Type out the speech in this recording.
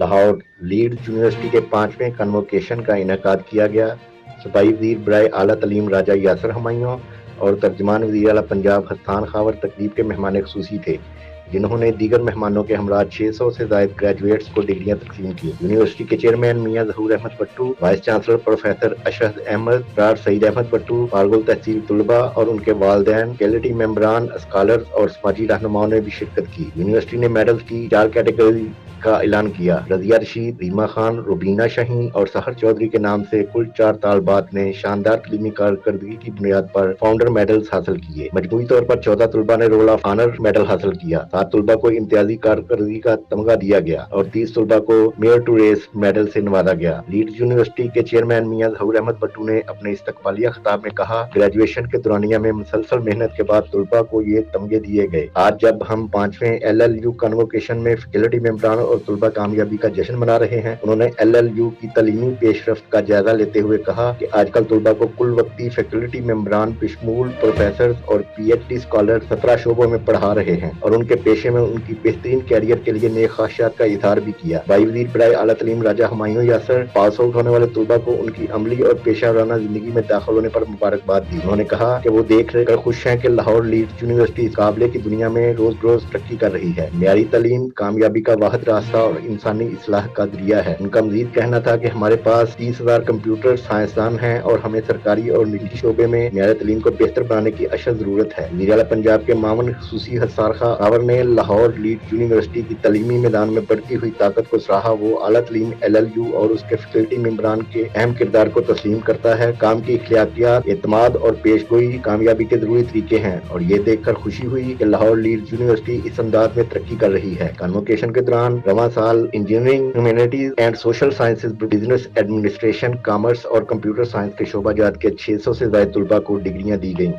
Lahore Leeds university के 5वें convocation का इनेकाद किया गया। सूबाई वज़ीर बराए आला तलीम राजा यासिर हमायूं और तर्जमान वज़ीर आला पंजाब हसन खावर तकरीब के मेहमान खुसूसी थे, जिन्होंने दीगर मेहमानों के हमरा 600 से ज़ायद ग्रेजुएट्स को डिग्रियां तकसीम की। यूनिवर्सिटी के chairman Mian Zahoor Ahmed Bhattu, vice chancellor professor Ashhad Ahmed, doctor Saeed Ahmed Bhattu, फारगुल तहसील तलबा और उनके वालिदैन, फैकल्टी मेंबरान, स्कॉलर्स और समाजी रहनुमाओं ने भी शिरकत की। यूनिवर्सिटी ने मेडल्स की 4 कैटेगरी का ऐलान किया। रजिया रशीद, रीमा खान, रुबीना शाहीन और सहर चौधरी के नाम से कुल 4 तालबात ने शानदार तलीमी कारकर्दगी की बुनियाद पर फाउंडर मेडल्स हासिल किए। मजमूई तौर पर 14 तलबा ने रोल ऑफ ऑनर मेडल हासिल किया, 7 तलबा को इम्तियाजी कारकर्दगी का तमगा दिया गया और 30 तलबा को मेयर टू रेस मेडल से नवाजा गया। लीड्स यूनिवर्सिटी के चेयरमैन मियां ज़हूर अहमद भट्टू ने अपने इस्तकबालिया खिताब में कहा, ग्रेजुएशन के दौरानिया में मुसलसल मेहनत के बाद तलबा को ये तमगे दिए गए। आज जब हम 5वें LLU कन्वोकेशन में फैकल्टी मेंबरान और तलबा कामयाबी का जश्न मना रहे हैं। उन्होंने LLU की तलीमी पेशरफ्त का जायजा लेते हुए कहा कि आजकल तलबा को कुल वक्ती फैकल्टी मेंबरान बिशमूल प्रोफेसर और PhD स्कॉलर 17 शोबों में पढ़ा रहे हैं और उनके पेशे में उनकी बेहतरीन कैरियर के लिए नेक ख्वाहिशात का इजहार भी किया। भाई वज़ीर बराए आला तलीम राजा हमायूं यासिर पास आउट होने वाले तलबा को उनकी अमली और पेशा वराना जिंदगी में दाखिल होने पर मुबारकबाद दी। उन्होंने कहा कि वो देख कर खुश हैं कि लाहौर लीड्स यूनिवर्सिटी इस काबिले की दुनिया में रोज रोज तरक्की कर रही है। मेयारी तालीम कामयाबी का वाहिद रास्ता और इंसानी इस्लाह का जरिया है। उनका मजीद कहना था कि हमारे पास 30,000 कंप्यूटर साइंसदान हैं और हमें सरकारी और निजी शोबे में मेयारी तालीम को बेहतर बनाने की अशद जरूरत है। वज़ीर आला पंजाब के मामून खुसूसी हसन खावर ने लाहौर लीड्स यूनिवर्सिटी की तलीमी मैदान में बढ़ती हुई ताकत को सराहा। वो आला तलीम LLU और उसके फैकल्टी मेंबरान के अहम किरदार को तस्लीम करता है। काम की इख्तियारियत, एतमाद और पेशगोई कामयाबी के जरूरी तरीके हैं और ये देखकर खुशी हुई कि लाहौर लीड्स यूनिवर्सिटी इस अंदाज में तरक्की कर रही है। कन्वोकेशन के दौरान रवां साल engineering, humanities and social sciences, business administration, commerce और कंप्यूटर साइंस के शोबाजात के 600 से ज्यादा तलबा को डिग्रियां दी गईं।